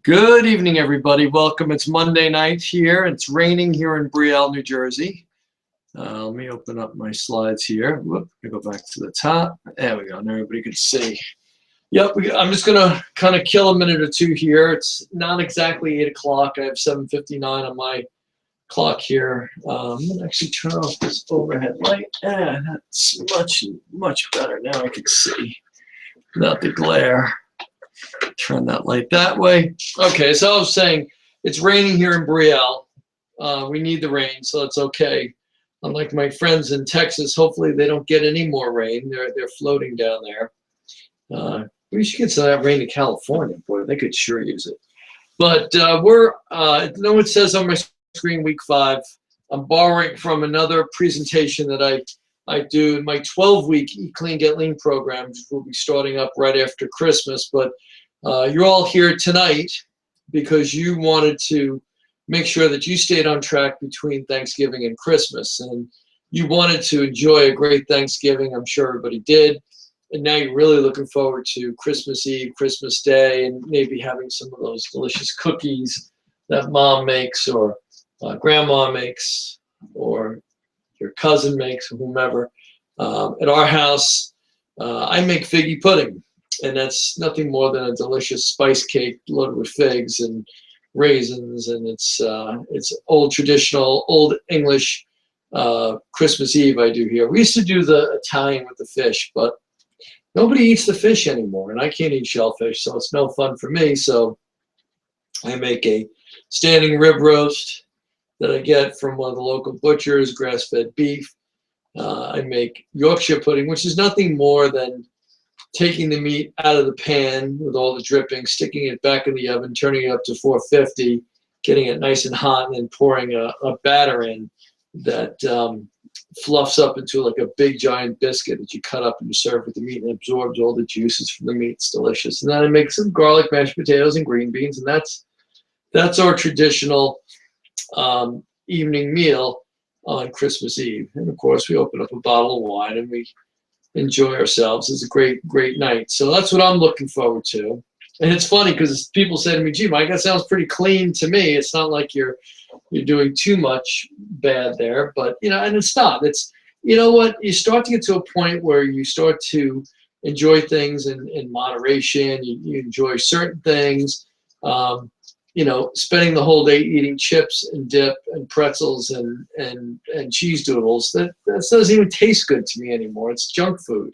Good evening, everybody. Welcome. It's Monday night here. It's raining here in Brielle, New Jersey. Let me open up my slides here. Whoop, I go back to the top. There we go. And everybody can see. Yep, I'm just going to kind of kill a minute or two here. It's not exactly 8 o'clock. I have 7:59 on my clock here. I'm going to actually turn off this overhead light. That's much better. Now I can see without the glare. Turn that light that way. Okay, so I was saying it's raining here in Brielle. We need the rain, so it's okay. Unlike my friends in Texas, hopefully they don't get any more rain. They're floating down there. We should get some of that rain in California. Boy, they could sure use it. But no, it says on my screen week 5. I'm borrowing from another presentation that I do in my 12-week Eat Clean, Get Lean program, which will be starting up right after Christmas. But you're all here tonight because you wanted to make sure that you stayed on track between Thanksgiving and Christmas. And you wanted to enjoy a great Thanksgiving. I'm sure everybody did. And now you're really looking forward to Christmas Eve, Christmas Day, and maybe having some of those delicious cookies that mom makes or grandma makes or your cousin makes or whomever. At our house, I make figgy pudding. And that's nothing more than a delicious spice cake loaded with figs and raisins, and it's old traditional, old English Christmas Eve I do here. We used to do the Italian with the fish, but nobody eats the fish anymore, and I can't eat shellfish, so it's no fun for me. So I make a standing rib roast that I get from one of the local butchers, grass-fed beef. I make Yorkshire pudding, which is nothing more than taking the meat out of the pan with all the dripping, sticking it back in the oven, turning it up to 450, getting it nice and hot, and then pouring a batter in that fluffs up into like a big giant biscuit that you cut up and you serve with the meat, and absorbs all the juices from the meat. It's delicious. And then I make some garlic mashed potatoes and green beans, and that's our traditional evening meal on Christmas Eve. And of course, we open up a bottle of wine and we enjoy ourselves. It's a great night. So that's what I'm looking forward to. And it's funny because people say to me, gee, Mike, that sounds pretty clean to me. It's not like you're doing too much bad there, but and it's not. It's, you know what, you start to get to a point where you start to enjoy things in moderation. You enjoy certain things. Spending the whole day eating chips and dip and pretzels and cheese doodles, that doesn't even taste good to me anymore. It's junk food.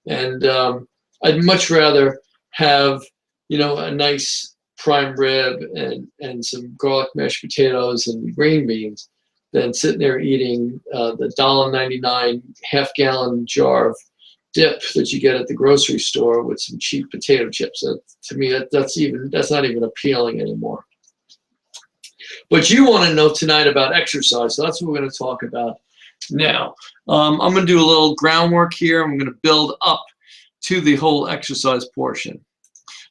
And I'd much rather have, a nice prime rib and some garlic mashed potatoes and green beans than sitting there eating the $1.99 half-gallon jar of dip that you get at the grocery store with some cheap potato chips. To me, that's not even appealing anymore. But you want to know tonight about exercise, so that's what we're going to talk about now. I'm going to do a little groundwork here. I'm going to build up to the whole exercise portion.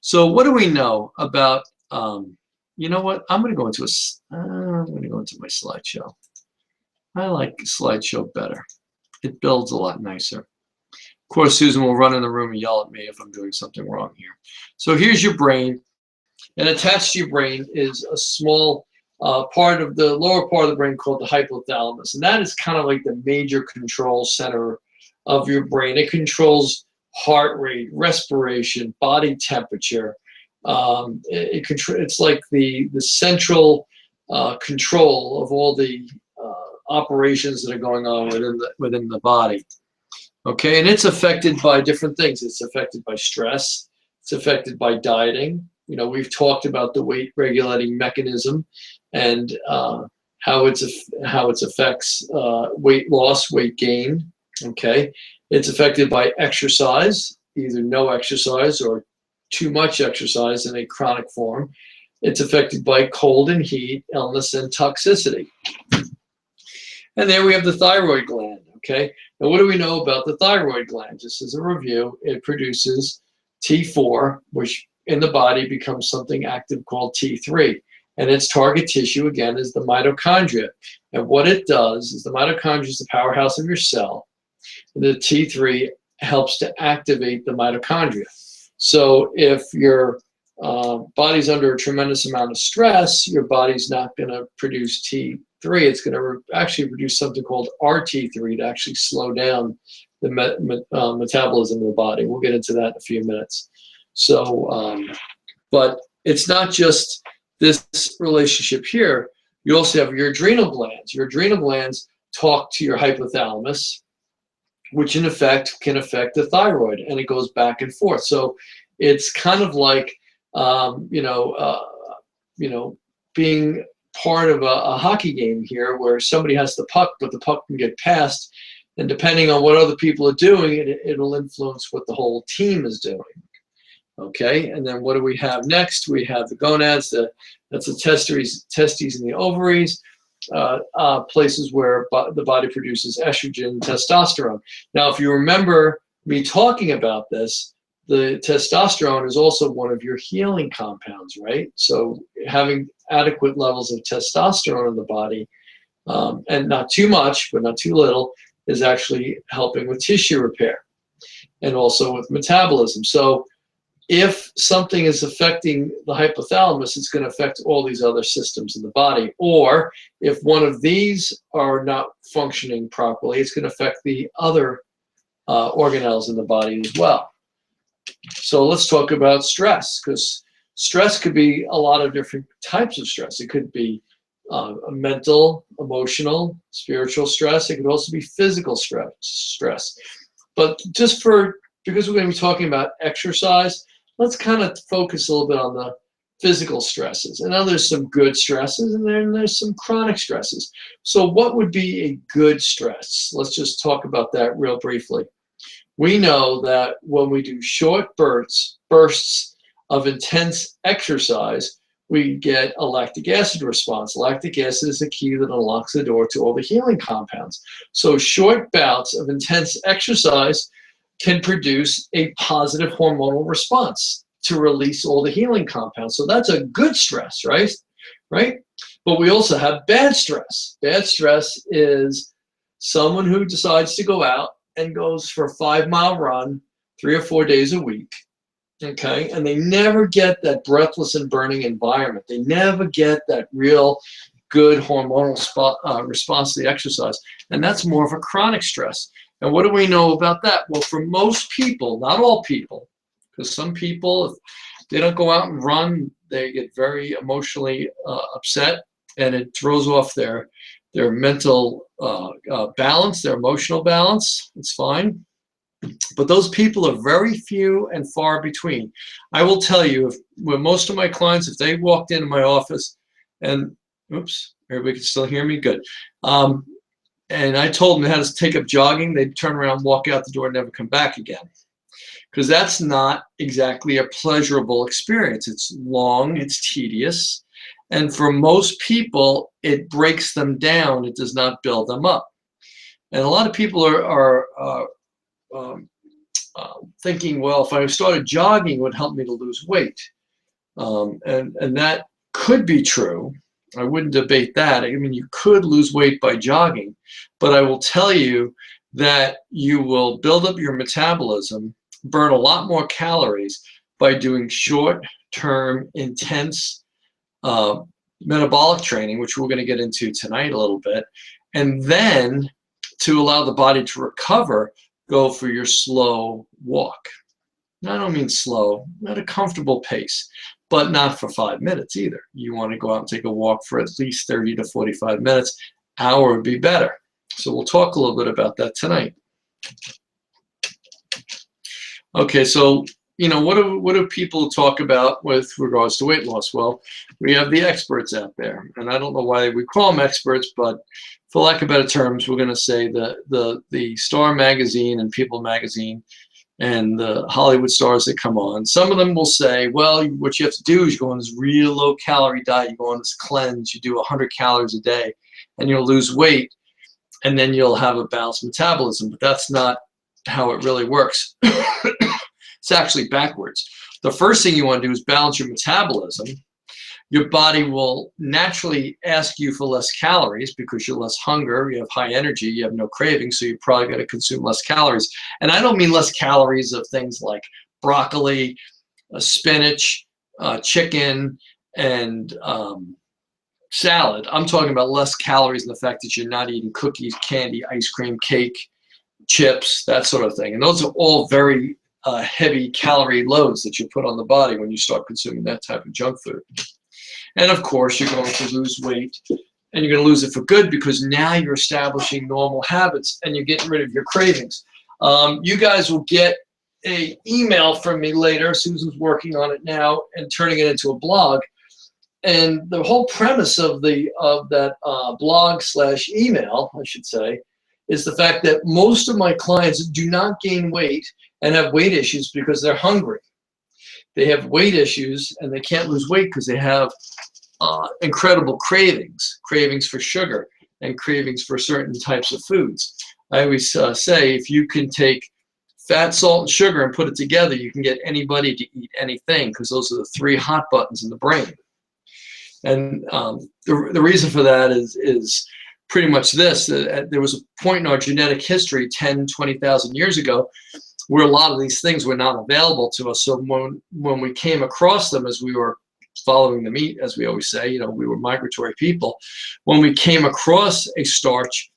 So what do we know about? You know what? I'm going to go into my slideshow. I like slideshow better. It builds a lot nicer. Of course, Susan will run in the room and yell at me if I'm doing something wrong here. So here's your brain, and attached to your brain is a small part of the lower part of the brain called the hypothalamus, and that is kind of like the major control center of your brain. It controls heart rate, respiration, body temperature. It's like the central control of all the operations that are going on within the body. Okay, and it's affected by different things. It's affected by stress. It's affected by dieting. We've talked about the weight regulating mechanism and how it affects weight loss, weight gain. Okay, it's affected by exercise, either no exercise or too much exercise in a chronic form. It's affected by cold and heat, illness, and toxicity. And there we have the thyroid gland. Okay, now what do we know about the thyroid gland? Just as a review, it produces T4, which in the body becomes something active called T3. And its target tissue, again, is the mitochondria. And what it does is the mitochondria is the powerhouse of your cell. And the T3 helps to activate the mitochondria. So if your body's under a tremendous amount of stress, your body's not going to produce T3. It's going to actually produce something called RT3 to actually slow down the metabolism of the body. We'll get into that in a few minutes. So, but it's not just this relationship here. You also have your adrenal glands. Your adrenal glands talk to your hypothalamus, which in effect can affect the thyroid, and it goes back and forth. So it's kind of like being part of a hockey game here, where somebody has the puck, but the puck can get passed, and depending on what other people are doing, it'll influence what the whole team is doing. Okay, and then what do we have next? We have the gonads. That's the testes and the ovaries, places where the body produces estrogen and testosterone. Now, if you remember me talking about this, the testosterone is also one of your healing compounds, right? So having adequate levels of testosterone in the body, and not too much, but not too little, is actually helping with tissue repair and also with metabolism. So if something is affecting the hypothalamus, it's going to affect all these other systems in the body. Or if one of these are not functioning properly, it's going to affect the other organelles in the body as well. So let's talk about stress, because stress could be a lot of different types of stress. It could be mental, emotional, spiritual stress. It could also be physical stress. But because we're going to be talking about exercise, let's kind of focus a little bit on the physical stresses. And now there's some good stresses, and then there's some chronic stresses. So what would be a good stress? Let's just talk about that real briefly. We know that when we do short bursts of intense exercise, we get a lactic acid response. Lactic acid is the key that unlocks the door to all the healing compounds. So short bouts of intense exercise can produce a positive hormonal response to release all the healing compounds. So that's a good stress, right? But we also have bad stress. Bad stress is someone who decides to go out and goes for a 5-mile run 3 or 4 days a week, okay? And they never get that breathless and burning environment. They never get that real good hormonal response to the exercise. And that's more of a chronic stress. And what do we know about that? Well, for most people, not all people, because some people, if they don't go out and run, they get very emotionally upset, and it throws off their mental balance, their emotional balance. It's fine. But those people are very few and far between. I will tell you, with most of my clients, if they walked into my office and, oops, everybody can still hear me? Good. And I told them how to take up jogging, they'd turn around, walk out the door, and never come back again. Because that's not exactly a pleasurable experience. It's long, it's tedious, and for most people, it breaks them down. It does not build them up. And a lot of people are thinking, well, if I started jogging, it would help me to lose weight. And that could be true. I wouldn't debate that. I mean, you could lose weight by jogging, but I will tell you that you will build up your metabolism, burn a lot more calories by doing short-term, intense metabolic training, which we're going to get into tonight a little bit, and then to allow the body to recover, go for your slow walk. Now, I don't mean slow, at a comfortable pace, but not for 5 minutes either. You want to go out and take a walk for at least 30 to 45 minutes. Hour would be better. So we'll talk a little bit about that tonight. Okay, so what do people talk about with regards to weight loss? Well, we have the experts out there, and I don't know why we call them experts, but for lack of better terms, we're going to say the Star Magazine and People Magazine and the Hollywood stars that come on. Some of them will say, well, what you have to do is you go on this real low-calorie diet, you go on this cleanse, you do 100 calories a day, and you'll lose weight, and then you'll have a balanced metabolism. But that's not how it really works. It's actually backwards. The first thing you want to do is balance your metabolism. Your body will naturally ask you for less calories because you're less hunger, you have high energy, you have no cravings, so you're probably going to consume less calories. And I don't mean less calories of things like broccoli, spinach, chicken and salad. I'm talking about less calories and the fact that you're not eating cookies, candy, ice cream, cake, chips, that sort of thing. And those are all very heavy calorie loads that you put on the body when you start consuming that type of junk food. And of course, you're going to lose weight, and you're going to lose it for good because now you're establishing normal habits and you're getting rid of your cravings. You guys will get an email from me later. Susan's working on it now and turning it into a blog. And the whole premise of that blog / email, I should say, is the fact that most of my clients do not gain weight and have weight issues because they're hungry. They have weight issues and they can't lose weight because they have incredible cravings for sugar and cravings for certain types of foods. I always say if you can take fat, salt, and sugar and put it together, you can get anybody to eat anything because those are the 3 hot buttons in the brain. And the reason for that is pretty much this. There was a point in our genetic history 10, 20,000 years ago where a lot of these things were not available to us. So when we came across them as we were following the meat, as we always say, we were migratory people. When we came across a starch,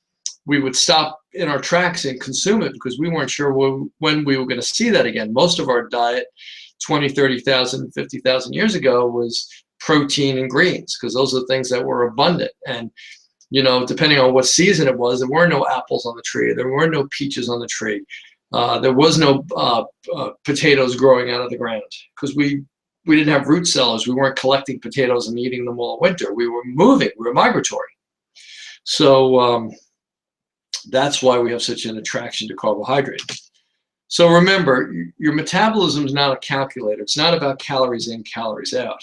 we would stop in our tracks and consume it because we weren't sure when we were going to see that again. Most of our diet 20, 30,000, 50,000 years ago was protein and greens because those are the things that were abundant. And depending on what season it was, there were no apples on the tree. There were no peaches on the tree. There was no potatoes growing out of the ground because we didn't have root cells. We weren't collecting potatoes and eating them all winter. We were moving. We were migratory. So that's why we have such an attraction to carbohydrate. So remember, your metabolism is not a calculator. It's not about calories in, calories out.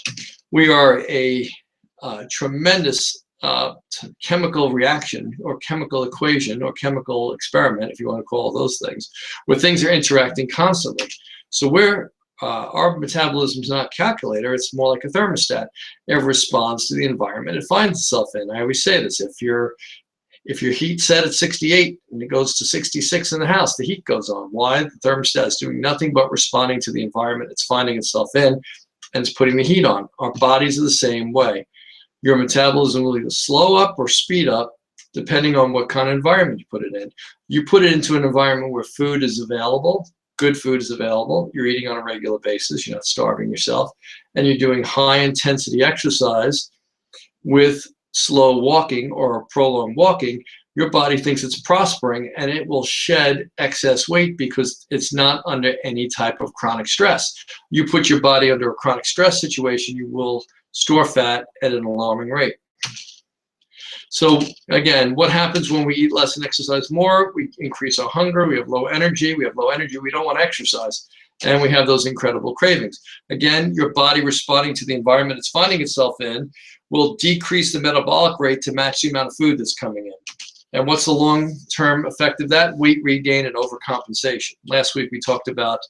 We are a tremendous chemical reaction or chemical equation or chemical experiment, if you want to call those things, where things are interacting constantly. So our metabolism is not a calculator. It's more like a thermostat. It responds to the environment it finds itself in. I always say this, if your heat's set at 68 and it goes to 66 in the house, the heat goes on. Why? The thermostat is doing nothing but responding to the environment it's finding itself in, and it's putting the heat on. Our bodies are the same way. Your metabolism will either slow up or speed up depending on what kind of environment you put it in. You put it into an environment where food is available, good food is available, you're eating on a regular basis, you're not starving yourself, and you're doing high intensity exercise with slow walking or prolonged walking, your body thinks it's prospering and it will shed excess weight because it's not under any type of chronic stress. You put your body under a chronic stress situation, you will store fat at an alarming rate. So again, what happens when we eat less and exercise more? We increase our hunger, we have low energy, we don't want to exercise, and we have those incredible cravings. Again, your body responding to the environment it's finding itself in will decrease the metabolic rate to match the amount of food that's coming in. And what's the long-term effect of that? Weight regain and overcompensation. Last week we talked about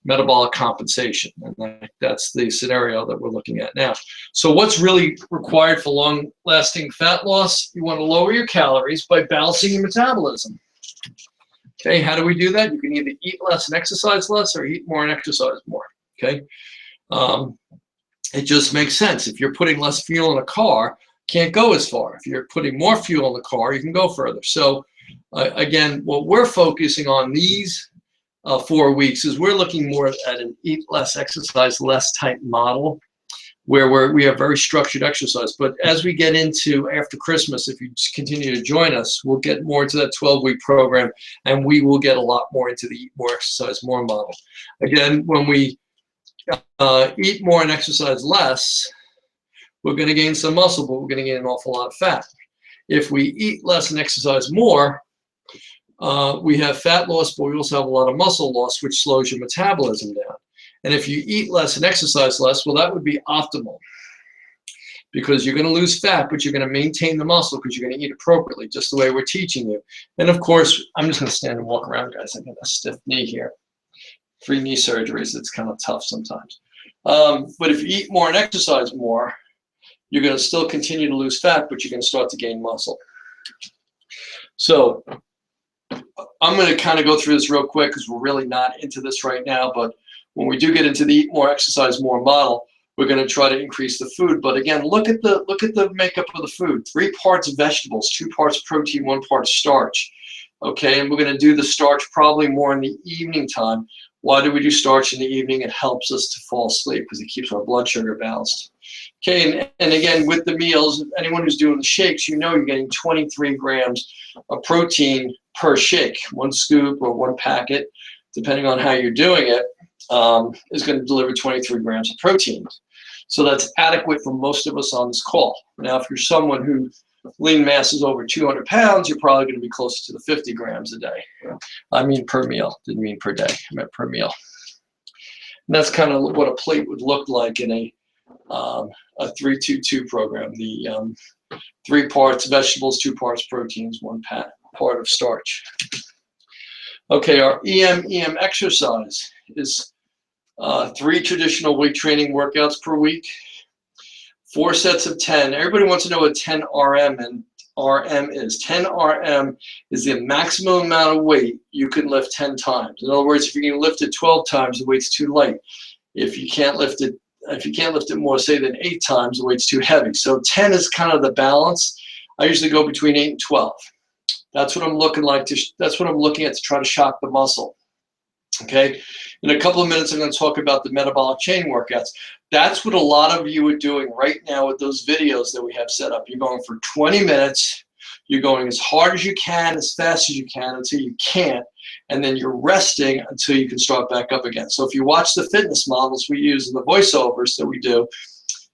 metabolic compensation, and that's the scenario that we're looking at now. So what's really required for long-lasting fat loss? You want to lower your calories by balancing your metabolism. Okay, how do we do that? You can either eat less and exercise less, or eat more and exercise more. Okay, it just makes sense. If you're putting less fuel in a car, can't go as far. If you're putting more fuel in the car, you can go further. So again, what we're focusing on these 4 weeks is we're looking more at an eat less, exercise less type model, where we have very structured exercise. But as we get into after Christmas, if you continue to join us, we'll get more into that 12-week program, and we will get a lot more into the eat more, exercise more model. Again, when we eat more and exercise less, we're going to gain some muscle, but we're going to gain an awful lot of fat. If we eat less and exercise more, we have fat loss, but we also have a lot of muscle loss, which slows your metabolism down. And if you eat less and exercise less, well, that would be optimal, because you're going to lose fat, but you're going to maintain the muscle because you're going to eat appropriately, just the way we're teaching you. And of course, I'm just going to stand and walk around, guys. I got a stiff knee here. 3 knee surgeries, it's kind of tough sometimes. But if you eat more and exercise more, you're going to still continue to lose fat, but you're going to start to gain muscle. So I'm going to kind of go through this real quick because we're really not into this right now, but when we do get into the eat more, exercise more model, we're going to try to increase the food. But again, look at the makeup of the food. 3 parts vegetables, 2 parts protein, 1 part starch. Okay, and we're going to do the starch probably more in the evening time. Why do we do starch in the evening? It helps us to fall asleep because it keeps our blood sugar balanced. Okay, and again, with the meals, anyone who's doing the shakes, you know you're getting 23 grams of protein per shake. 1 scoop or 1 packet, depending on how you're doing it, is going to deliver 23 grams of protein. So that's adequate for most of us on this call. Now, if you're someone who lean mass is over 200 pounds, you're probably going to be closer to the 50 grams a day. I mean per meal, didn't mean per day, I meant per meal. And that's kind of what a plate would look like in a 3-2-2 program. The 3 parts vegetables, 2 parts proteins, 1 part of starch. Okay, our EMM exercise is 3 traditional weight training workouts per week, 4 sets of 10. Everybody wants to know what 10 RM and RM is. 10 RM is the maximum amount of weight you can lift 10 times. In other words, if you can lift it 12 times, the weight's too light. If you can't lift it more, say, than 8 times, the weight's too heavy. So 10 is kind of the balance. I usually go between 8 and 12. That's what I'm looking at to try to shock the muscle. Okay, in a couple of minutes, I'm going to talk about the metabolic chain workouts. That's what a lot of you are doing right now with those videos that we have set up. You're going for 20 minutes. You're going as hard as you can, as fast as you can until you can't, and then you're resting until you can start back up again. So if you watch the fitness models we use and the voiceovers that we do,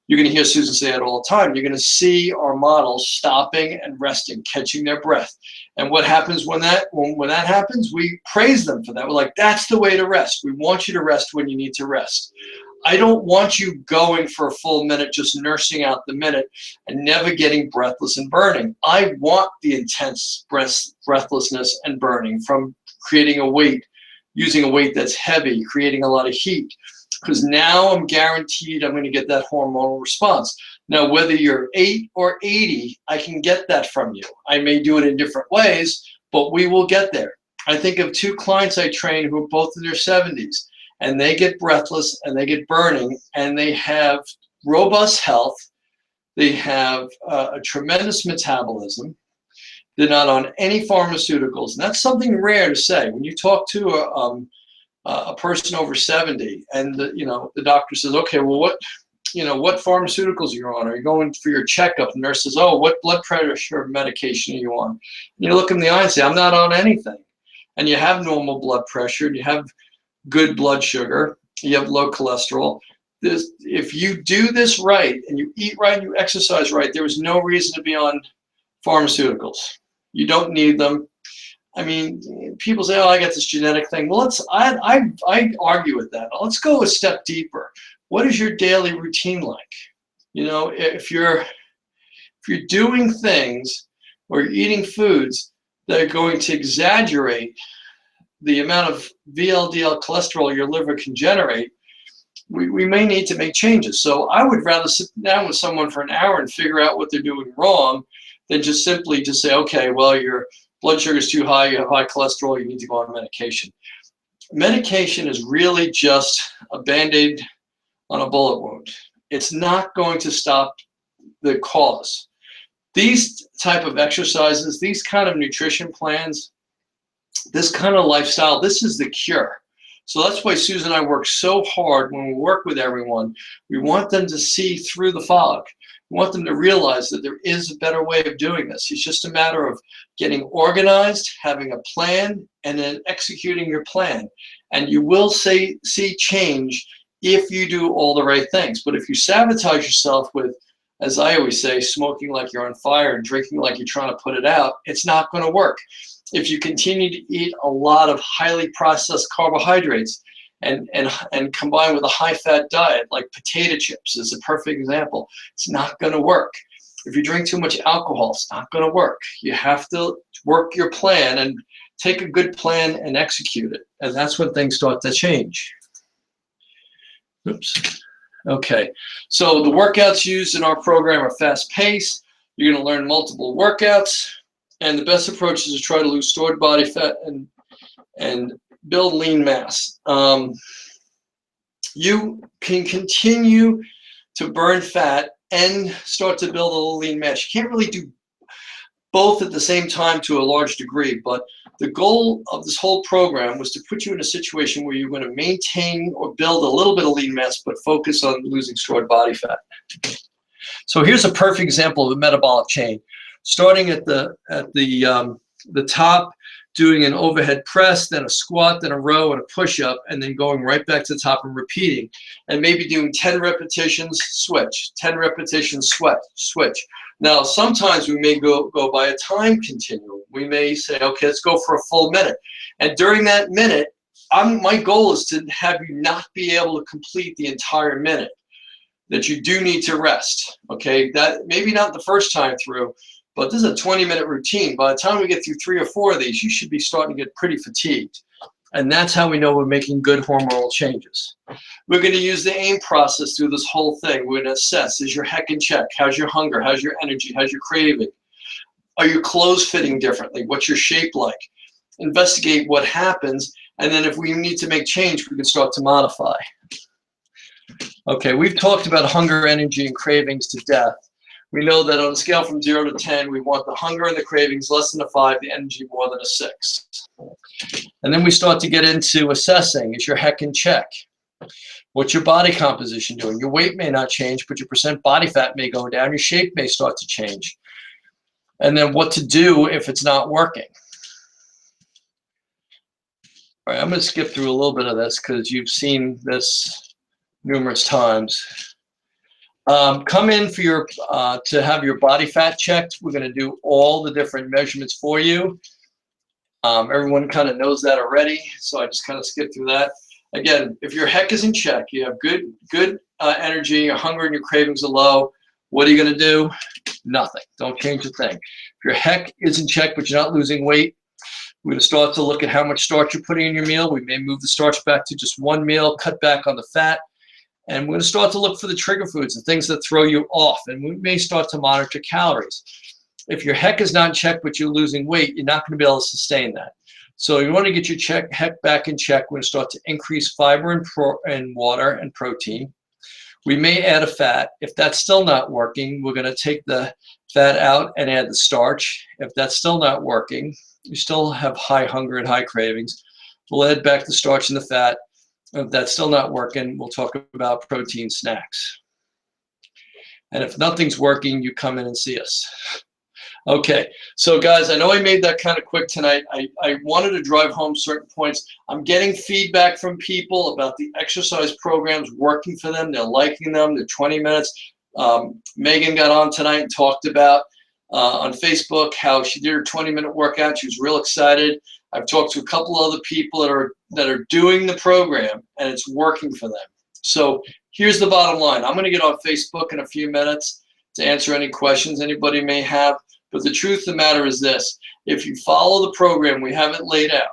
you're going to hear Susan say it all the time. You're going to see our models stopping and resting, catching their breath. And what happens when that happens? We praise them for that. We're like, that's the way to rest. We want you to rest when you need to rest. I don't want you going for a full minute, just nursing out the minute and never getting breathless and burning. I want the intense breathlessness and burning from creating a weight, using a weight that's heavy, creating a lot of heat. Because now I'm guaranteed I'm going to get that hormonal response. Now, whether you're 8 or 80, I can get that from you. I may do it in different ways, but we will get there. I think of 2 clients I train who are both in their 70s, and they get breathless and they get burning, and they have robust health. They have a tremendous metabolism. They're not on any pharmaceuticals. And that's something rare to say. When you talk to a person over 70 and the doctor says, okay, well, what pharmaceuticals are you on? Are you going for your checkup? The nurse says, oh, what blood pressure medication are you on? And you look in the eye and say, I'm not on anything. And you have normal blood pressure, and you have good blood sugar, you have low cholesterol. If you do this right and you eat right and you exercise right, there is no reason to be on pharmaceuticals. You don't need them. I mean, people say, oh, I got this genetic thing. Well, I argue with that. Let's go a step deeper. What is your daily routine like? If you're doing things or you're eating foods that are going to exaggerate the amount of VLDL cholesterol your liver can generate, we may need to make changes. So I would rather sit down with someone for an hour and figure out what they're doing wrong than just simply say, okay, well, your blood sugar is too high, you have high cholesterol, you need to go on medication. Medication is really just a Band-Aid on a bullet wound. It's not going to stop the cause. These type of exercises, these kind of nutrition plans, this kind of lifestyle, this is the cure. So that's why Susan and I work so hard when we work with everyone. We want them to see through the fog. We want them to realize that there is a better way of doing this. It's just a matter of getting organized, having a plan, and then executing your plan. And you will see change if you do all the right things. But if you sabotage yourself with, as I always say, smoking like you're on fire and drinking like you're trying to put it out, it's not going to work. If you continue to eat a lot of highly processed carbohydrates and combine with a high-fat diet, like potato chips is a perfect example, it's not going to work. If you drink too much alcohol, it's not going to work. You have to work your plan and take a good plan and execute it. And that's when things start to change. Oops. Okay, so the workouts used in our program are fast-paced. You're going to learn multiple workouts. And the best approach is to try to lose stored body fat and build lean mass. you can continue to burn fat and start to build a little lean mass. You can't really do both at the same time to a large degree, but the goal of this whole program was to put you in a situation where you're going to maintain or build a little bit of lean mass, but focus on losing stored body fat. So here's a perfect example of a metabolic chain. Starting at the top, doing an overhead press, then a squat, then a row, and a push-up, and then going right back to the top and repeating. And maybe doing 10 repetitions, switch, 10 repetitions, switch. Now, sometimes we may go by a time continuum. We may say, okay, let's go for a full minute. And during that minute, my goal is to have you not be able to complete the entire minute, that you do need to rest, okay? That maybe not the first time through, but this is a 20-minute routine. By the time we get through 3 or 4 of these, you should be starting to get pretty fatigued. And that's how we know we're making good hormonal changes. We're going to use the AIM process through this whole thing. We're going to assess, is your heck in check? How's your hunger? How's your energy? How's your craving? Are your clothes fitting differently? What's your shape like? Investigate what happens, and then if we need to make change, we can start to modify. Okay, we've talked about hunger, energy, and cravings to death. We know that on a scale from 0 to 10, we want the hunger and the cravings less than a 5, the energy more than a 6. And then we start to get into assessing. Is your heck in check? What's your body composition doing? Your weight may not change, but your percent body fat may go down. Your shape may start to change. And then what to do if it's not working. All right, I'm going to skip through a little bit of this because you've seen this numerous times. Come in for your to have your body fat checked. We're going to do all the different measurements for you. Everyone kind of knows that already, so I just kind of skip through that. Again, if your heck is in check, you have good energy, your hunger and your cravings are low, what are you going to do? Nothing. Don't change a thing. If your heck is in check but you're not losing weight, we're going to start to look at how much starch you're putting in your meal. We may move the starch back to just one meal, cut back on the fat. And we're going to start to look for the trigger foods, the things that throw you off. And we may start to monitor calories. If your heck is not in check, but you're losing weight, you're not going to be able to sustain that. So you want to get your heck back in check. We're going to start to increase fiber and water and protein. We may add a fat. If that's still not working, we're going to take the fat out and add the starch. If that's still not working, you still have high hunger and high cravings, we'll add back the starch and the fat. If that's still not working, we'll talk about protein snacks. And if nothing's working, you come in and see us. Okay, so guys, I know I made that kind of quick tonight. I wanted to drive home certain points. I'm getting feedback from people about the exercise programs working for them. They're liking them. They're 20 minutes. Megan got on tonight and talked about on Facebook how she did her 20-minute workout. She was real excited. I've talked to a couple other people that are doing the program, and it's working for them. So here's the bottom line. I'm going to get on Facebook in a few minutes to answer any questions anybody may have. But the truth of the matter is this. If you follow the program we have it laid out,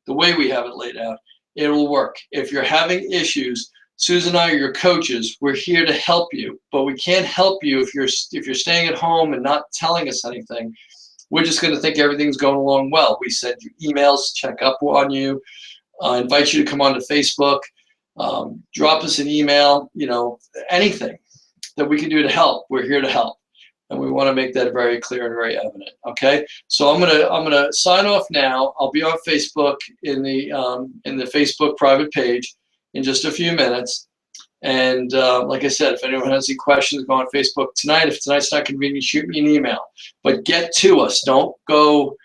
the way we have it laid out, it will work. If you're having issues, Susan and I are your coaches. We're here to help you. But we can't help you if you're staying at home and not telling us anything. We're just going to think everything's going along well. We send you emails, check up on you, invite you to come onto Facebook, drop us an email, anything that we can do to help. We're here to help. And we want to make that very clear and very evident. Okay, so I'm gonna sign off now. I'll be on Facebook in the Facebook private page in just a few minutes. And like I said, if anyone has any questions, go on Facebook tonight. If tonight's not convenient, shoot me an email. But get to us. Don't go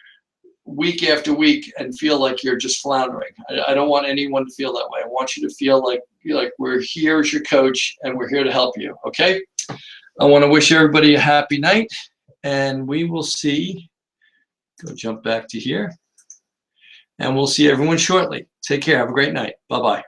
week after week and feel like you're just floundering. I don't want anyone to feel that way. I want you to feel like we're here as your coach and we're here to help you. Okay. I want to wish everybody a happy night, and we will see. Go jump back to here, and we'll see everyone shortly. Take care. Have a great night. Bye-bye.